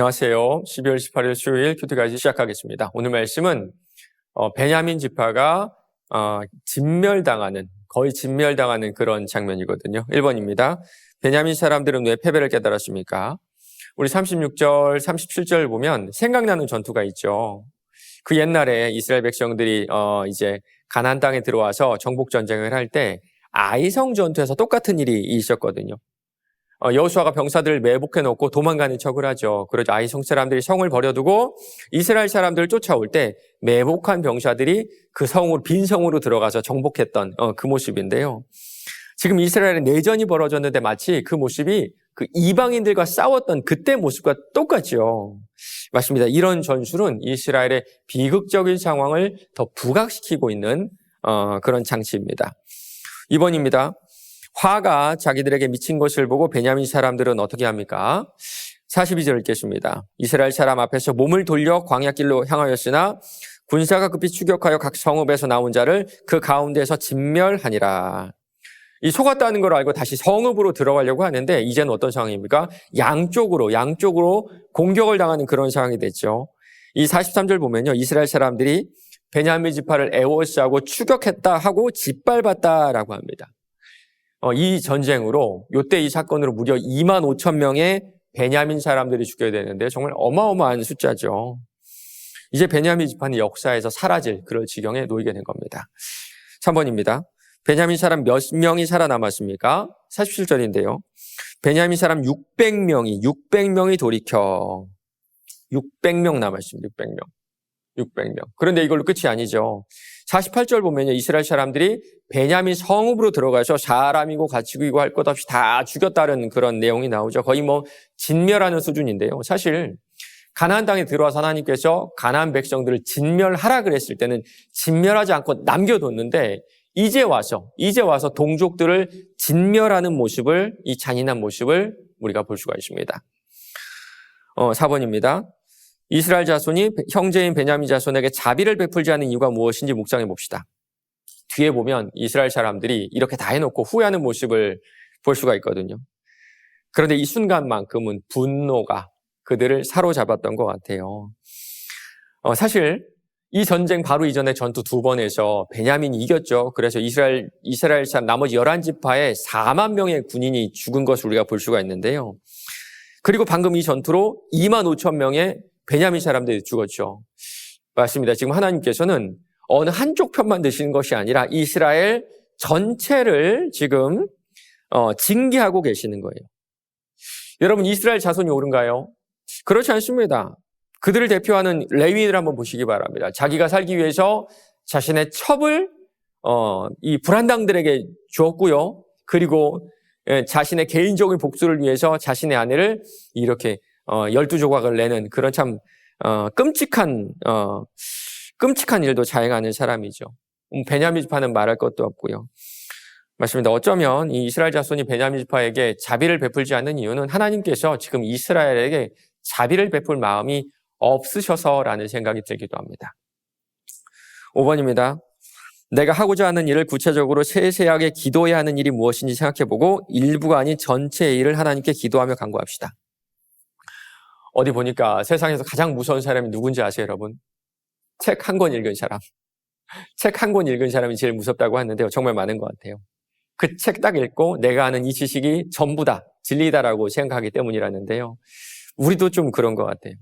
안녕하세요. 12월 18일 수요일 큐티까지 시작하겠습니다. 오늘 말씀은 베냐민 지파가 거의 진멸당하는 그런 장면이거든요. 1번입니다. 베냐민 사람들은 왜 패배를 깨달았습니까? 우리 36절, 37절 보면 생각나는 전투가 있죠. 그 옛날에 이스라엘 백성들이 이제 가나안 땅에 들어와서 정복 전쟁을 할 때 아이성 전투에서 똑같은 일이 있었거든요. 여호수아가 병사들을 매복해 놓고 도망가는 척을 하죠. 그러자 아이성 사람들이 성을 버려두고 이스라엘 사람들을 쫓아올 때 매복한 병사들이 그 성으로, 빈 성으로 들어가서 정복했던 그 모습인데요. 지금 이스라엘에 내전이 벌어졌는데 마치 그 모습이 그 이방인들과 싸웠던 그때 모습과 똑같죠. 맞습니다. 이런 전술은 이스라엘의 비극적인 상황을 더 부각시키고 있는 그런 장치입니다. 2번입니다. 화가 자기들에게 미친 것을 보고 베냐민 사람들은 어떻게 합니까? 42절 읽겠습니다. 이스라엘 사람 앞에서 몸을 돌려 광야길로 향하였으나 군사가 급히 추격하여 각 성읍에서 나온 자를 그 가운데서 진멸하니라. 이 속았다는 걸 알고 다시 성읍으로 들어가려고 하는데 이제는 어떤 상황입니까? 양쪽으로 공격을 당하는 그런 상황이 됐죠. 이 43절 보면요. 이스라엘 사람들이 베냐민 지파를 에워싸고 추격했다 하고 짓밟았다라고 합니다. 이 전쟁으로 이때 이 사건으로 무려 2만 5천 명의 베냐민 사람들이 죽게 되는데 정말 어마어마한 숫자죠. 이제 베냐민 지파는 역사에서 사라질 그런 지경에 놓이게 된 겁니다. 3번입니다. 베냐민 사람 몇 명이 살아남았습니까? 47절인데요. 베냐민 사람 600명이 돌이켜 600명 남았습니다. 600명. 그런데 이걸로 끝이 아니죠. 48절 보면요. 이스라엘 사람들이 베냐민 성읍으로 들어가서 사람이고 가축이고 할 것 없이 다 죽였다는 그런 내용이 나오죠. 거의 진멸하는 수준인데요. 사실 가나안 땅에 들어와서 하나님께서 가나안 백성들을 진멸하라 그랬을 때는 진멸하지 않고 남겨뒀는데 이제 와서 동족들을 진멸하는 모습을, 이 잔인한 모습을 우리가 볼 수가 있습니다. 4번입니다. 이스라엘 자손이 형제인 베냐민 자손에게 자비를 베풀지 않은 이유가 무엇인지 묵상해 봅시다. 뒤에 보면 이스라엘 사람들이 이렇게 다 해놓고 후회하는 모습을 볼 수가 있거든요. 그런데 이 순간만큼은 분노가 그들을 사로잡았던 것 같아요. 사실 이 전쟁 바로 이전에 전투 2번에서 베냐민이 이겼죠. 그래서 이스라엘 사람 나머지 11지파에 4만 명의 군인이 죽은 것을 우리가 볼 수가 있는데요. 그리고 방금 이 전투로 2만 5천 명의 베냐민 사람들이 죽었죠. 맞습니다. 지금 하나님께서는 어느 한쪽 편만 드시는 것이 아니라 이스라엘 전체를 지금 징계하고 계시는 거예요. 여러분, 이스라엘 자손이 옳은가요? 그렇지 않습니다. 그들을 대표하는 레위인을 한번 보시기 바랍니다. 자기가 살기 위해서 자신의 첩을 이 불안당들에게 주었고요. 그리고 자신의 개인적인 복수를 위해서 자신의 아내를 이렇게 12조각을 내는 그런 참 끔찍한 일도 자행하는 사람이죠. 베냐민 지파는 말할 것도 없고요. 맞습니다. 어쩌면 이 이스라엘 자손이 베냐민 지파에게 자비를 베풀지 않는 이유는 하나님께서 지금 이스라엘에게 자비를 베풀 마음이 없으셔서라는 생각이 들기도 합니다. 5번입니다. 내가 하고자 하는 일을 구체적으로 세세하게 기도해야 하는 일이 무엇인지 생각해보고 일부가 아닌 전체의 일을 하나님께 기도하며 간구합시다. 어디 보니까 세상에서 가장 무서운 사람이 누군지 아세요, 여러분? 책 한 권 읽은 사람. 책 한 권 읽은 사람이 제일 무섭다고 하는데요. 정말 많은 것 같아요. 그 책 딱 읽고 내가 아는 이 지식이 전부다, 진리다라고 생각하기 때문이라는데요. 우리도 좀 그런 것 같아요.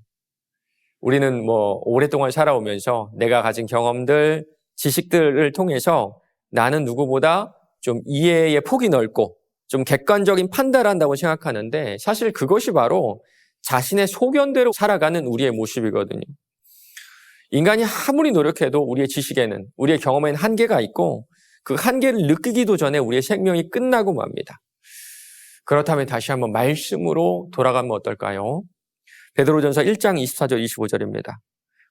우리는 오랫동안 살아오면서 내가 가진 경험들, 지식들을 통해서 나는 누구보다 좀 이해의 폭이 넓고 좀 객관적인 판단을 한다고 생각하는데 사실 그것이 바로 자신의 소견대로 살아가는 우리의 모습이거든요. 인간이 아무리 노력해도 우리의 지식에는, 우리의 경험에는 한계가 있고 그 한계를 느끼기도 전에 우리의 생명이 끝나고 맙니다. 그렇다면 다시 한번 말씀으로 돌아가면 어떨까요? 베드로전서 1장 24절 25절입니다.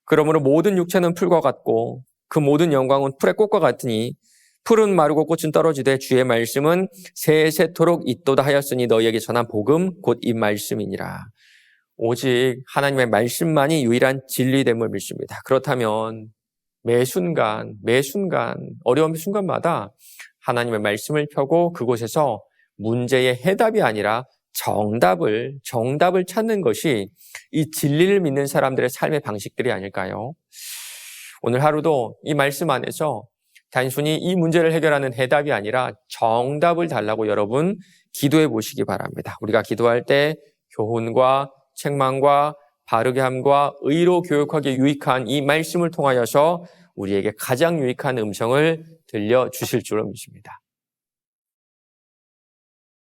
그러므로 모든 육체는 풀과 같고 그 모든 영광은 풀의 꽃과 같으니 풀은 마르고 꽃은 떨어지되 주의 말씀은 세세토록 있도다 하였으니 너희에게 전한 복음 곧 이 말씀이니라. 오직 하나님의 말씀만이 유일한 진리됨을 믿습니다. 그렇다면 매 순간 어려움의 순간마다 하나님의 말씀을 펴고 그곳에서 문제의 해답이 아니라 정답을 찾는 것이 이 진리를 믿는 사람들의 삶의 방식들이 아닐까요? 오늘 하루도 이 말씀 안에서 단순히 이 문제를 해결하는 해답이 아니라 정답을 달라고 여러분 기도해 보시기 바랍니다. 우리가 기도할 때 교훈과 책망과 바르게 함과 의로 교육하기 유익한 이 말씀을 통하여서 우리에게 가장 유익한 음성을 들려주실 줄로 믿습니다.